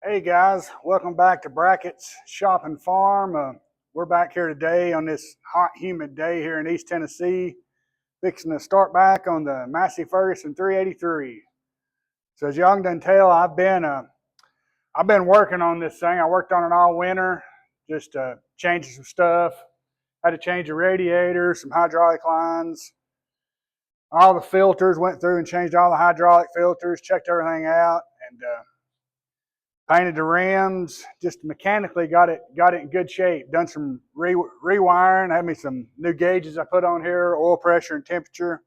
Hey guys, welcome back to Brackett's Shop and Farm. We're back here today on this hot, humid day here in East Tennessee, fixing to start back on the Massey Ferguson 383. So as y'all can tell, I've been working on this thing. I worked on it all winter, just changing some stuff. Had to change the radiator, some hydraulic lines, all the filters. Went through and changed all the hydraulic filters, checked everything out, and painted the rims, just mechanically got it in good shape. Done some rewiring, had me some new gauges I put on here, oil pressure and temperature.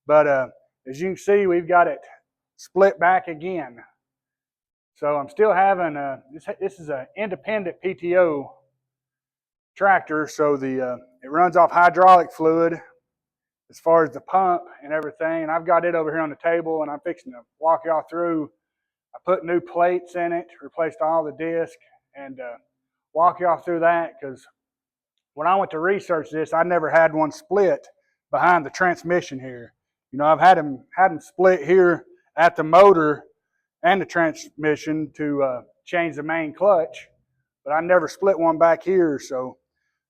But as you can see, we've got it split back again. So I'm still having, this is an Independent PTO tractor, so it runs off hydraulic fluid as far as the pump and everything. And I've got it over here on the table, and I'm fixing to walk y'all through. I put new plates in it, replaced all the disc, and walk y'all through that, because when I went to research this, I never had one split behind the transmission here. You know, I've had them split here at the motor and the transmission to change the main clutch, but I never split one back here. So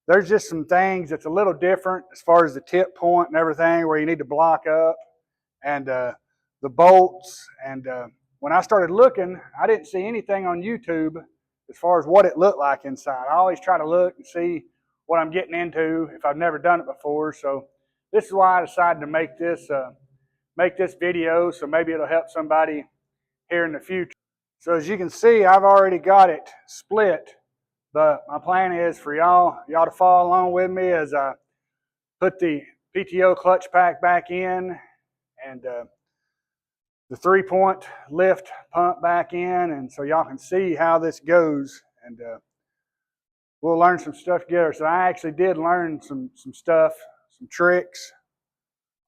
there's just some things that's a little different as far as the tip point and everything, where you need to block up, and the bolts. And when I started looking, I didn't see anything on YouTube as far as what it looked like inside. I always try to look and see what I'm getting into if I've never done it before. So this is why I decided to make this video, so maybe it'll help somebody here in the future. So as you can see, I've already got it split, but my plan is for y'all to follow along with me as I put the PTO clutch pack back in, and the 3-point lift pump back in, and so y'all can see how this goes, and we'll learn some stuff together. So I actually did learn some stuff, some tricks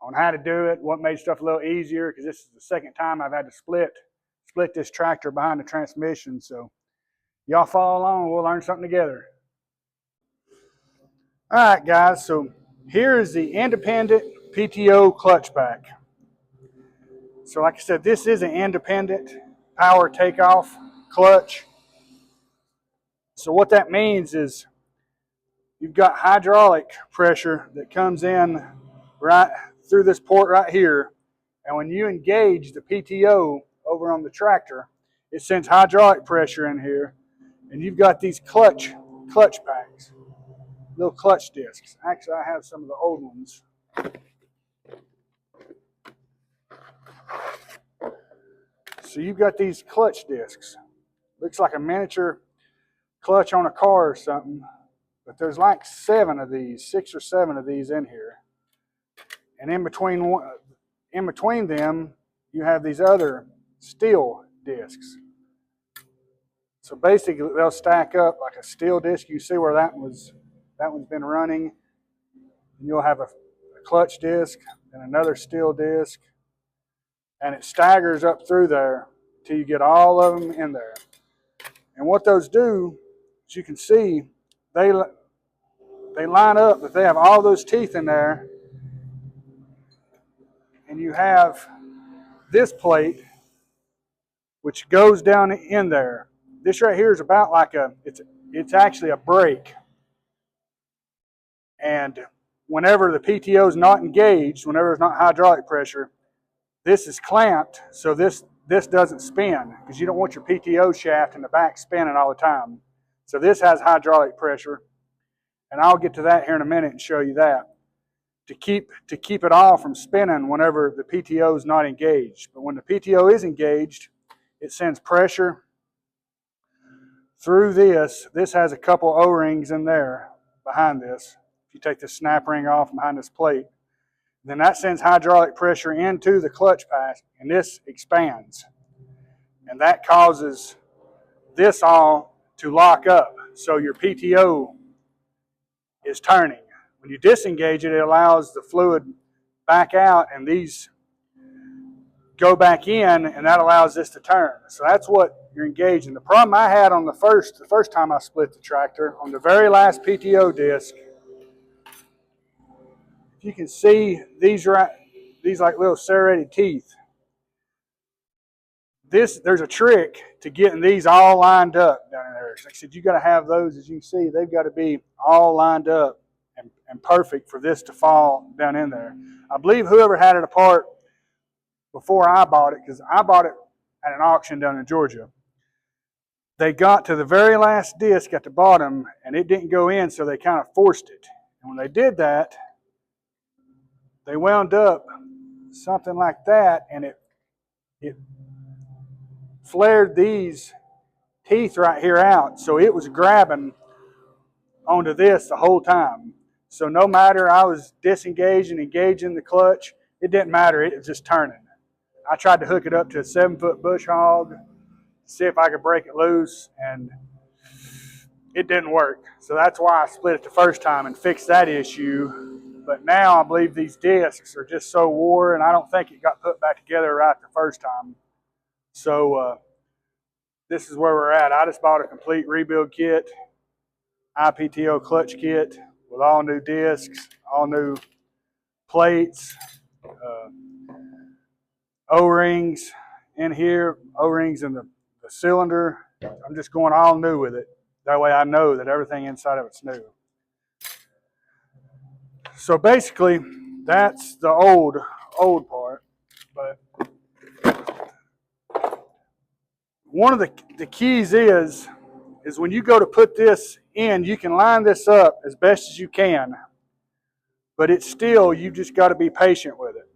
on how to do it, what made stuff a little easier, because this is the second time I've had to split this tractor behind the transmission. So y'all follow along, we'll learn something together. All right, guys, so here is the Independent PTO clutch pack. So like I said, this is an independent power takeoff clutch. So what that means is you've got hydraulic pressure that comes in right through this port right here. And when you engage the PTO over on the tractor, it sends hydraulic pressure in here. And you've got these clutch packs, little clutch discs. Actually, I have some of the old ones. So you've got these clutch discs. Looks like a miniature clutch on a car or something, but there's like 6 or 7 of these in here. And in between them, you have these other steel discs. So basically, they'll stack up like a steel disc. You see where that one's been running. And you'll have a clutch disc and another steel disc, and it staggers up through there till you get all of them in there. And what those do, as you can see, they line up, but they have all those teeth in there. And you have this plate, which goes down in there. This right here is about like it's actually a brake. And whenever the PTO is not engaged, whenever there's not hydraulic pressure, this is clamped, so this doesn't spin, because you don't want your PTO shaft in the back spinning all the time. So this has hydraulic pressure, and I'll get to that here in a minute and show you that, to keep it all from spinning whenever the PTO is not engaged. But when the PTO is engaged, it sends pressure through this. This has a couple O-rings in there behind this. If you take the snap ring off behind this plate, then that sends hydraulic pressure into the clutch pack, and this expands. And that causes this all to lock up, so your PTO is turning. When you disengage it, it allows the fluid back out, and these go back in, and that allows this to turn. So that's what you're engaging. The problem I had on the first time I split the tractor, on the very last PTO disc, you can see these like little serrated teeth. there's a trick to getting these all lined up down in there. So like I said, you got to have those, as you can see, they've got to be all lined up and perfect for this to fall down in there. I believe whoever had it apart before I bought it, because I bought it at an auction down in Georgia, they got to the very last disc at the bottom and it didn't go in, so they kind of forced it. And when they did that, they wound up something like that, and it flared these teeth right here out, so it was grabbing onto this the whole time. So no matter I was disengaged and engaging the clutch, it didn't matter, it was just turning. I tried to hook it up to a 7-foot bush hog, see if I could break it loose, and it didn't work. So that's why I split it the first time and fixed that issue. But now I believe these discs are just so wore, and I don't think it got put back together right the first time. So this is where we're at. I just bought a complete rebuild kit, IPTO clutch kit with all new discs, all new plates, O-rings in here, O-rings in the cylinder. I'm just going all new with it. That way I know that everything inside of it's new. So basically, that's the old part. But one of the keys is when you go to put this in, you can line this up as best as you can, but it's still, you just got to be patient with it.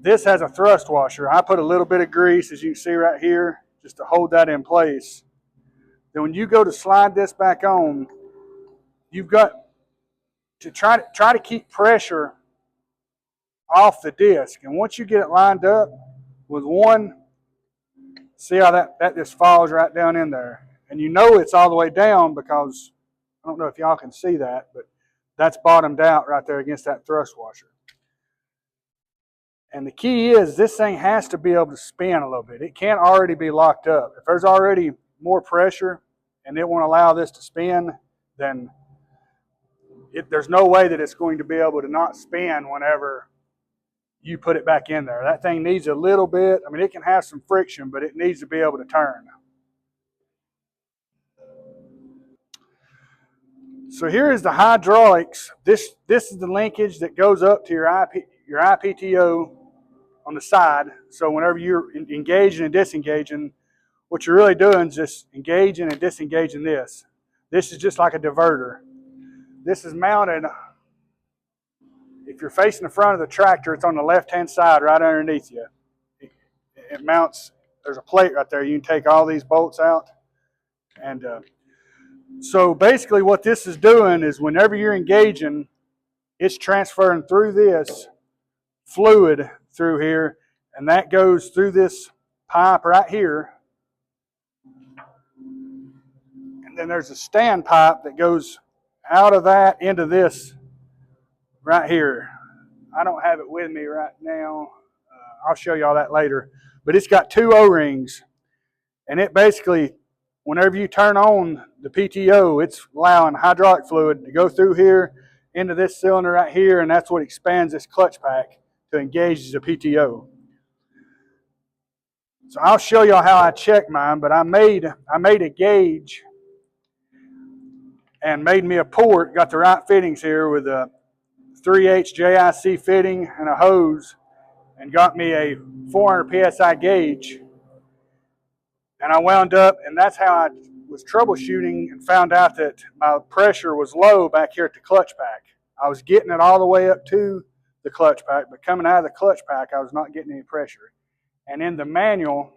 This has a thrust washer. I put a little bit of grease, as you can see right here, just to hold that in place. Then when you go to slide this back on, you've got to try to keep pressure off the disc. And once you get it lined up with one, see how that just falls right down in there. And you know it's all the way down because, I don't know if y'all can see that, but that's bottomed out right there against that thrust washer. And the key is this thing has to be able to spin a little bit. It can't already be locked up. If there's already more pressure and it won't allow this to spin, then there's no way that it's going to be able to not spin whenever you put it back in there. That thing needs a little bit, I mean, it can have some friction, but it needs to be able to turn. So here is the hydraulics. This is the linkage that goes up to your IPTO on the side. So whenever you're engaging and disengaging, what you're really doing is just engaging and disengaging this. This is just like a diverter. This is mounted, if you're facing the front of the tractor, it's on the left-hand side right underneath you. It mounts, there's a plate right there. You can take all these bolts out. And so basically what this is doing is whenever you're engaging, it's transferring through this fluid through here, and that goes through this pipe right here. And then there's a stand pipe that goes out of that into this right here. I don't have it with me right now. I'll show you all that later. But it's got two O-rings, and it basically, whenever you turn on the PTO, it's allowing hydraulic fluid to go through here into this cylinder right here, and that's what expands this clutch pack to engage the PTO. So I'll show y'all how I check mine, but I made a gauge and made me a port, got the right fittings here with a 3/8 JIC fitting and a hose, and got me a 400 PSI gauge. And I wound up, and that's how I was troubleshooting and found out that my pressure was low back here at the clutch pack. I was getting it all the way up to the clutch pack, but coming out of the clutch pack, I was not getting any pressure. And in the manual,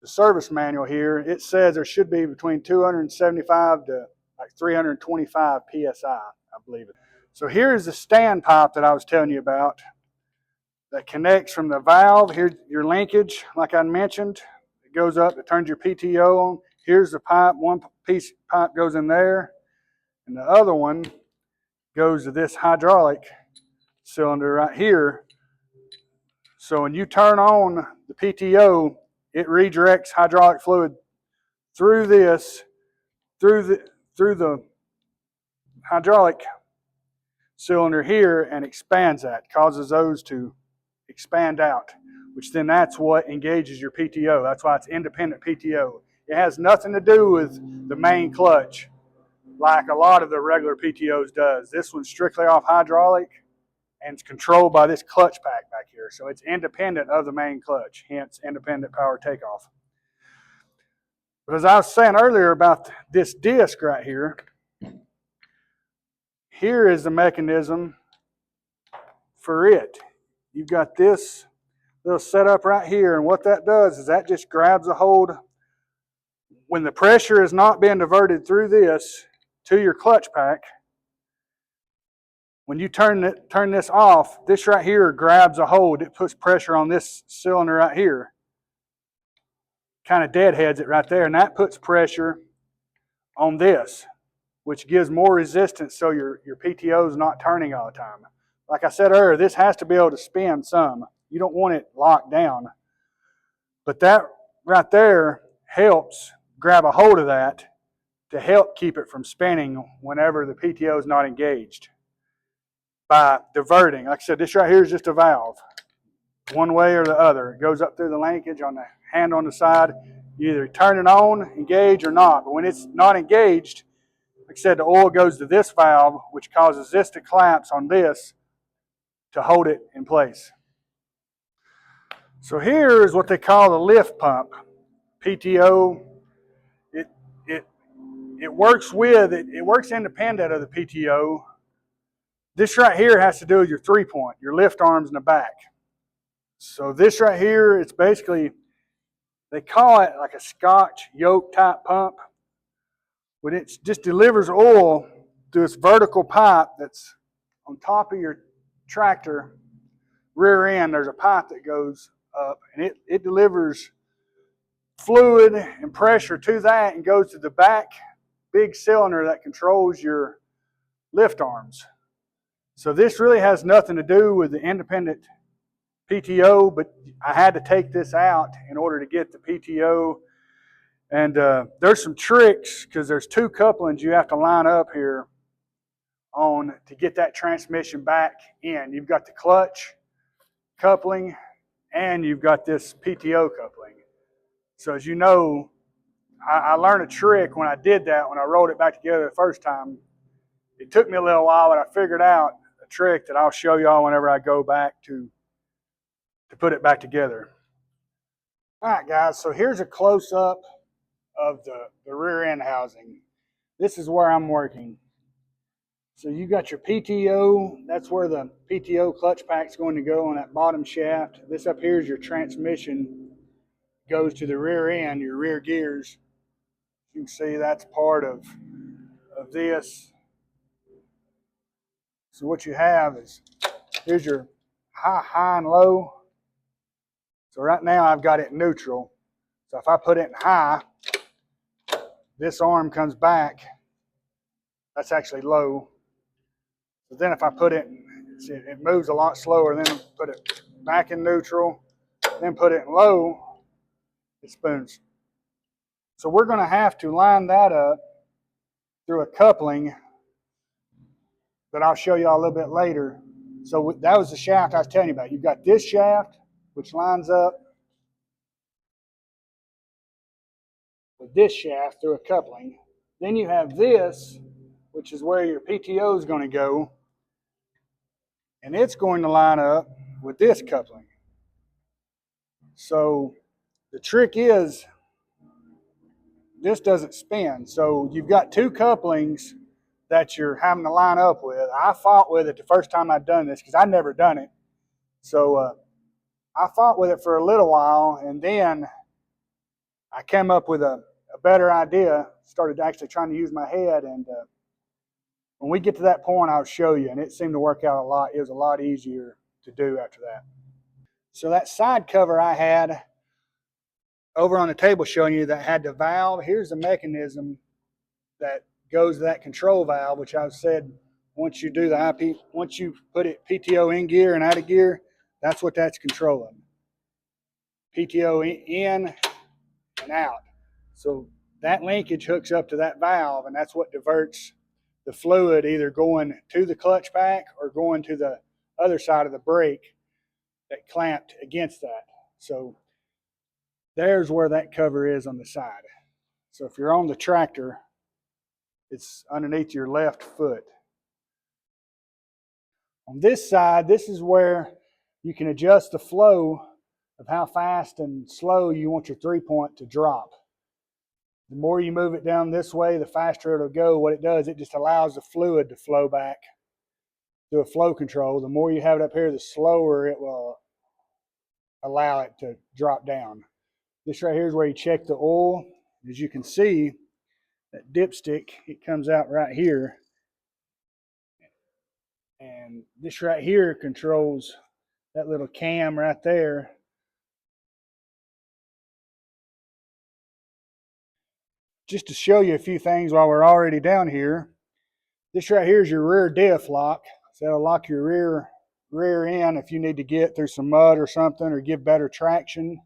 the service manual here, it says there should be between 275 to like 325 PSI, I believe it. So here's the stand pipe that I was telling you about that connects from the valve. Here's your linkage, like I mentioned. It goes up, it turns your PTO on. Here's the pipe. One piece of pipe goes in there, and the other one goes to this hydraulic cylinder right here. So when you turn on the PTO, it redirects hydraulic fluid through this, through the hydraulic cylinder here, and expands that, causes those to expand out. which then that's what engages your PTO. That's why it's independent PTO. It has nothing to do with the main clutch like a lot of the regular PTOs does. This one's strictly off hydraulic and it's controlled by this clutch pack back here. So it's independent of the main clutch, hence independent power takeoff. But as I was saying earlier about this disc right here, here is the mechanism for it. You've got this little setup right here, and what that does is that just grabs a hold. When the pressure is not being diverted through this to your clutch pack, when you turn this off, this right here grabs a hold. It puts pressure on this cylinder right here. Kind of deadheads it right there, and that puts pressure on this, which gives more resistance so your PTO is not turning all the time. Like I said earlier, this has to be able to spin some. You don't want it locked down. But that right there helps grab a hold of that to help keep it from spinning whenever the PTO is not engaged by diverting. Like I said, this right here is just a valve. One way or the other. It goes up through the linkage on the hand on the side. You either turn it on, engage, or not. But when it's not engaged, like I said, the oil goes to this valve, which causes this to collapse on this to hold it in place. So here is what they call the lift pump. PTO, it works with, it works independent of the PTO. This right here has to do with your 3-point, your lift arms in the back. So this right here, it's basically, they call it like a Scotch yoke type pump, but it just delivers oil through this vertical pipe that's on top of your tractor rear end. There's a pipe that goes up, and it delivers fluid and pressure to that and goes to the back big cylinder that controls your lift arms. So this really has nothing to do with the independent PTO, but I had to take this out in order to get the PTO. And there's some tricks because there's 2 couplings you have to line up here on to get that transmission back in. You've got the clutch coupling and you've got this PTO coupling. So as you know, I learned a trick when I did that, when I rolled it back together the first time. It took me a little while, but I figured out a trick that I'll show y'all whenever I go back to put it back together. All right, guys, so here's a close-up of the rear end housing. This is where I'm working. So you got your PTO, that's where the PTO clutch pack's going to go on that bottom shaft. This up here is your transmission, goes to the rear end, your rear gears. You can see that's part of this. So what you have is, here's your high and low. So right now I've got it neutral. So if I put it in high, this arm comes back. That's actually low. So then if I put it, it moves a lot slower. Then put it back in neutral, then put it in low, it spoons. So we're going to have to line that up through a coupling that I'll show you all a little bit later. So that was the shaft I was telling you about. You've got this shaft, which lines up with this shaft through a coupling. Then you have this, which is where your PTO is going to go, and it's going to line up with this coupling. So the trick is this doesn't spin. So you've got 2 couplings that you're having to line up with. I fought with it the first time I'd done this because I'd never done it. So I fought with it for a little while, and then I came up with a better idea, started actually trying to use my head, and when we get to that point, I'll show you, and it seemed to work out a lot. It was a lot easier to do after that. So that side cover I had over on the table showing you that had the valve, here's the mechanism that goes to that control valve, which I've said once you do the once you put it PTO in gear and out of gear, that's what that's controlling. PTO in and out. So that linkage hooks up to that valve, and that's what diverts the fluid either going to the clutch pack or going to the other side of the brake that clamped against that. So there's where that cover is on the side. So if you're on the tractor, it's underneath your left foot. On this side, this is where you can adjust the flow of how fast and slow you want your 3-point to drop. The more you move it down this way, the faster it'll go. What it does, it just allows the fluid to flow back through a flow control. The more you have it up here, the slower it will allow it to drop down. This right here is where you check the oil. As you can see, that dipstick, it comes out right here. And this right here controls that little cam right there. Just to show you a few things while we're already down here, this right here is your rear diff lock. So that'll lock your rear end if you need to get through some mud or something or give better traction.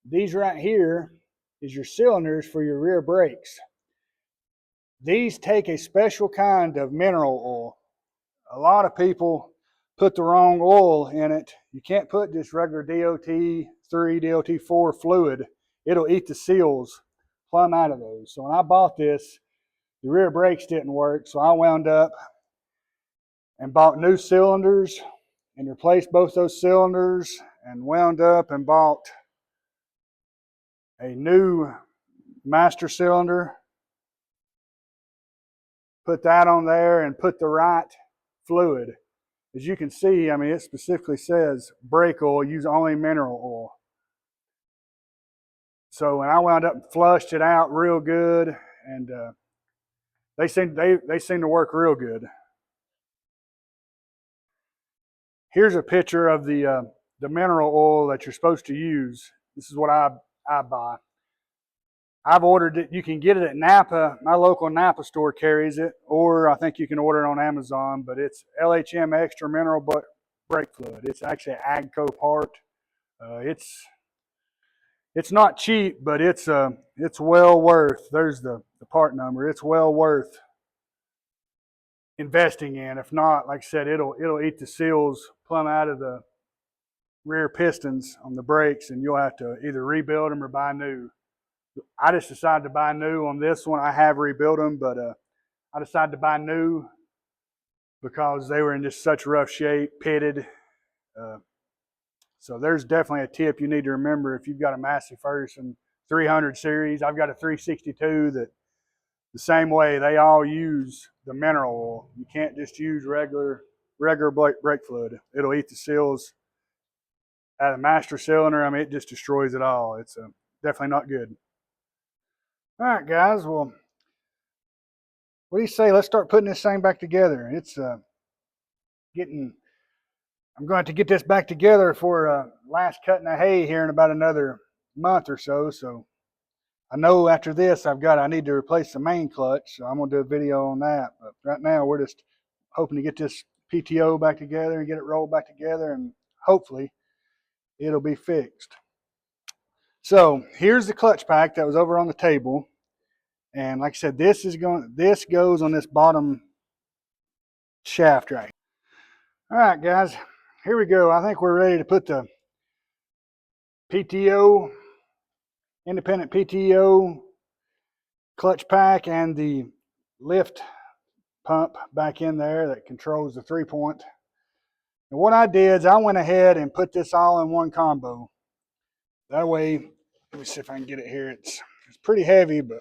These right here is your cylinders for your rear brakes. These take a special kind of mineral oil. A lot of people put the wrong oil in it. You can't put just regular DOT3, DOT4 fluid. It'll eat the seals plumb out of those. So when I bought this, the rear brakes didn't work, so I wound up and bought new cylinders and replaced both those cylinders and wound up and bought a new master cylinder, put that on there and put the right fluid. As you can see, I mean, it specifically says brake oil, use only mineral oil. So when I wound up and flushed it out real good, and they seem to work real good. Here's a picture of the mineral oil that you're supposed to use. This is what I buy. I've ordered it. You can get it at Napa. My local Napa store carries it, or I think you can order it on Amazon. But it's LHM Extra Mineral Brake Fluid. It's actually an AGCO part. It's not cheap, but it's well worth. There's the part number. It's well worth investing in. If not, like I said, it'll eat the seals plumb out of the rear pistons on the brakes, and you'll have to either rebuild them or buy new. I just decided to buy new on this one. I have rebuilt them, but I decided to buy new because they were in just such rough shape, pitted. So there's definitely a tip you need to remember if you've got a Massey Ferguson 300 series. I've got a 362 that the same way, they all use the mineral oil. You can't just use regular brake fluid. It'll eat the seals out of the master cylinder. I mean, it just destroys it all. It's definitely not good. All right, guys. Well, what do you say? Let's start putting this thing back together. It's getting. I'm going to get this back together for last cutting of hay here in about another month or so. So I know after this I need to replace the main clutch. So I'm going to do a video on that. But right now we're just hoping to get this PTO back together and get it rolled back together, and hopefully it'll be fixed. So here's the clutch pack that was over on the table. And like I said, this goes on this bottom shaft right here. All right, guys, here we go. I think we're ready to put the PTO, Independent PTO clutch pack and the lift pump back in there that controls the 3-point. And what I did is I went ahead and put this all in one combo. That way, let me see if I can get it here. It's pretty heavy, but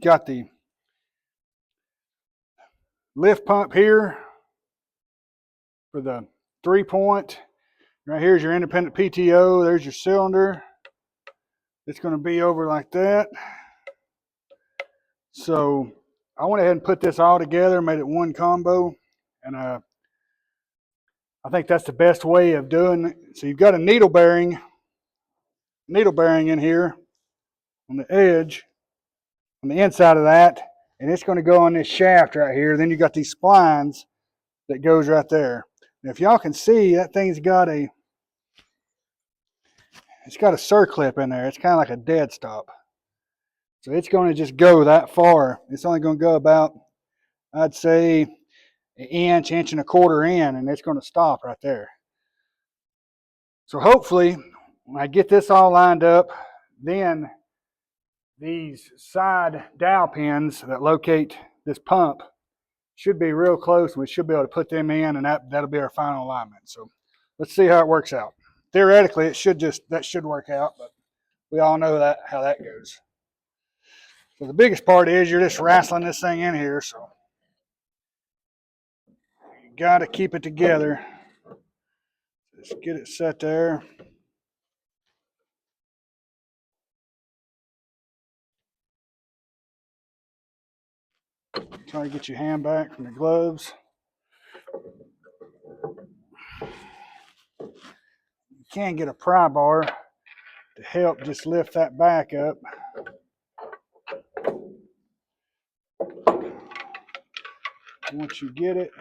got the lift pump here for the 3-point. Right here's your independent PTO. There's your cylinder. It's going to be over like that. So I went ahead and put this all together, made it one combo, and I think that's the best way of doing it. So you've got a needle bearing in here on the edge, on the inside of that, and it's going to go on this shaft right here. Then you got these splines that goes right there. Now, if y'all can see, that thing's got a circlip in there. It's kind of like a dead stop. So it's going to just go that far. It's only going to go about, I'd say, an inch and a quarter in, and it's going to stop right there. So hopefully, when I get this all lined up, then these side dowel pins that locate this pump should be real close, and we should be able to put them in, and that'll be our final alignment. So let's see how it works out. Theoretically, that should work out, but we all know how that goes. So the biggest part is you're just wrestling this thing in here, so you got to keep it together. Just get it set there. Try to get your hand back from the gloves. You can get a pry bar to help just lift that back up. Once you get it,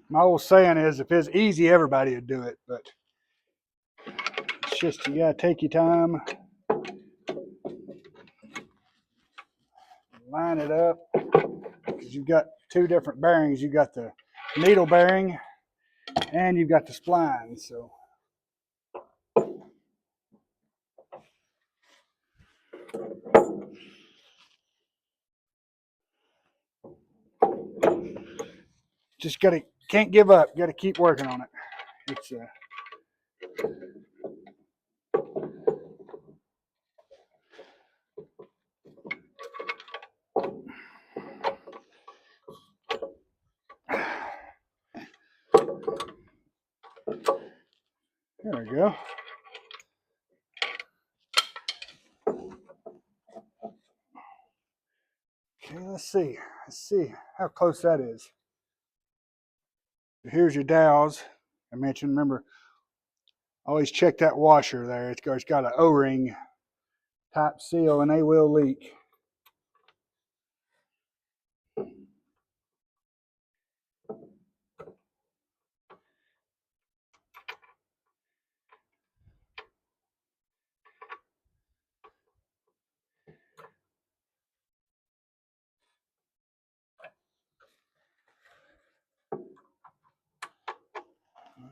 my old saying is, if it's easy, everybody would do it, but it's just you gotta take your time, line it up, because you've got two different bearings. You've got the needle bearing and you've got the spline. So just can't give up. Got to keep working on it. It's there we go. Okay, let's see how close that is. Here's your dowels. I mentioned, remember, always check that washer there. It's got an O-ring type seal, and they will leak.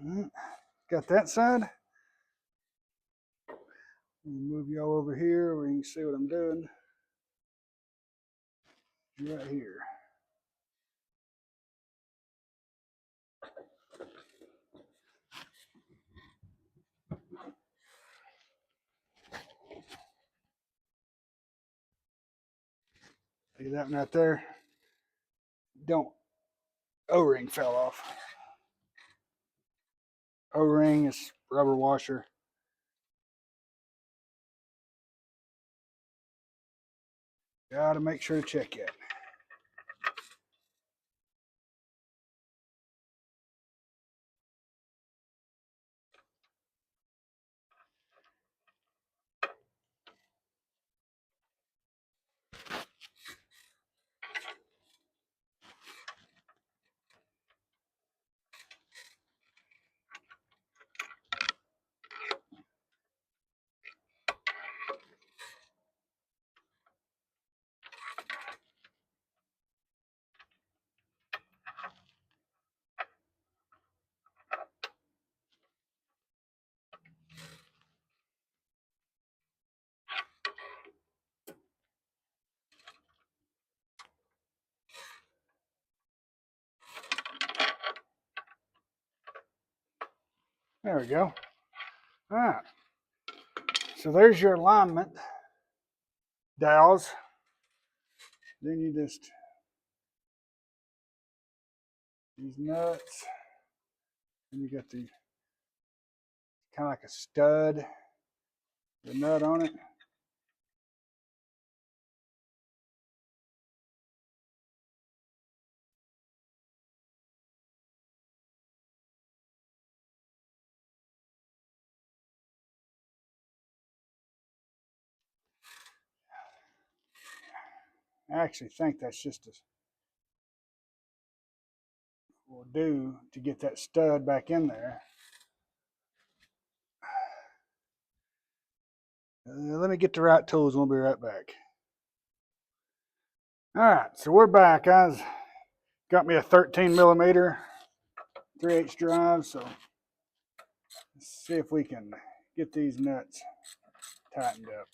All right. Got that side. Move y'all over here where you can see what I'm doing. Right here. See that one right there? Don't. O-ring fell off. O-ring is rubber washer. Gotta make sure to check it. There we go. All right. So there's your alignment dowels. Then you just, these nuts, and you got the kind of like a stud, the nut on it. I actually think that's just a will do to get that stud back in there. Let me get the right tools and we'll be right back. All right, so we're back, guys. Got me a 13 millimeter 3/8 drive, so let's see if we can get these nuts tightened up.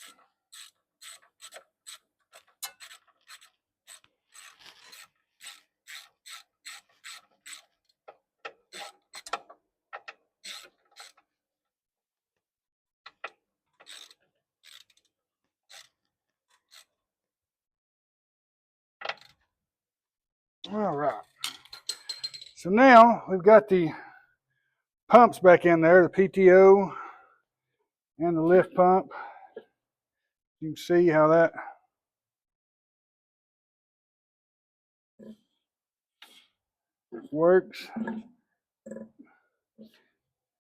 All right. So now we've got the pumps back in there, the PTO and the lift pump. You can see how that works.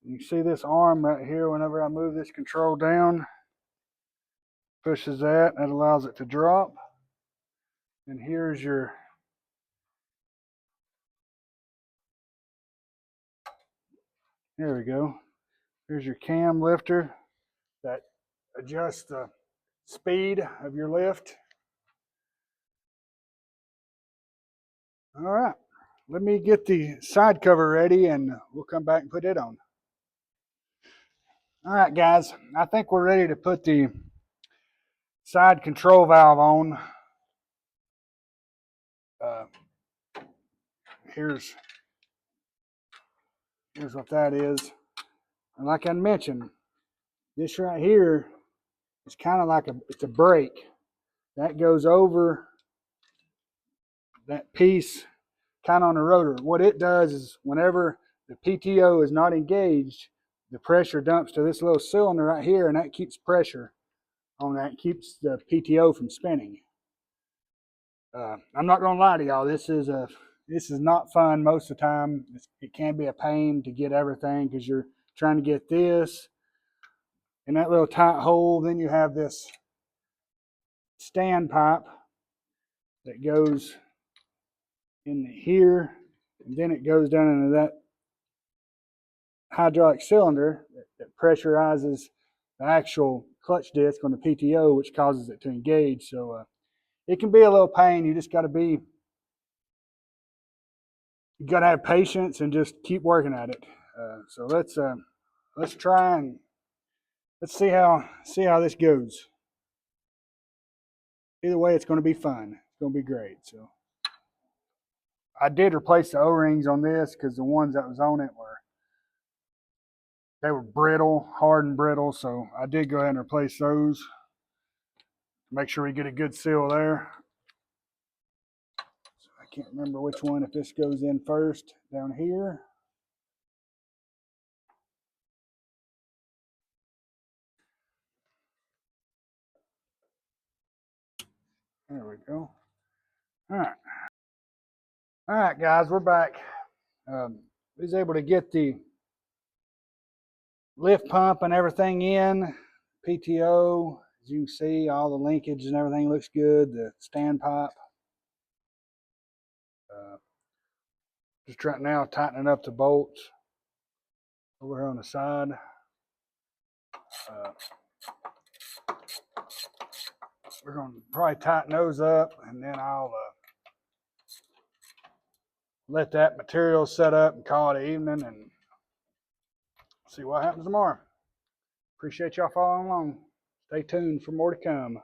You see this arm right here, whenever I move this control down, pushes that allows it to drop. And here's your there we go. Here's your cam lifter that adjusts the speed of your lift. All right, let me get the side cover ready and we'll come back and put it on. All right, guys, I think we're ready to put the side control valve on. Here's what that is. And like I mentioned, this right here is kind of like it's a brake. That goes over that piece kind of on the rotor. What it does is whenever the PTO is not engaged, the pressure dumps to this little cylinder right here, and that keeps pressure on that, keeps the PTO from spinning. I'm not gonna lie to y'all, this is not fun most of the time. It can be a pain to get everything because you're trying to get this in that little tight hole. Then you have this stand pipe that goes in here, and then it goes down into that hydraulic cylinder that pressurizes the actual clutch disc on the PTO, which causes it to engage. So it can be a little pain. You just got to have patience and just keep working at it. So let's try and let's see how this goes. Either way, it's going to be fun. It's going to be great. So I did replace the O-rings on this because the ones that was on it they were brittle, hard and brittle. So I did go ahead and replace those. Make sure we get a good seal there. So I can't remember which one, if this goes in first down here. There we go. All right. All right, guys, we're back. We was able to get the lift pump and everything in. PTO, as you can see, all the linkage and everything looks good. The stand pipe. Just right now tightening up the bolts over here on the side. We're going to probably tighten those up, and then I'll let that material set up and call it evening and see what happens tomorrow. Appreciate y'all following along. Stay tuned for more to come.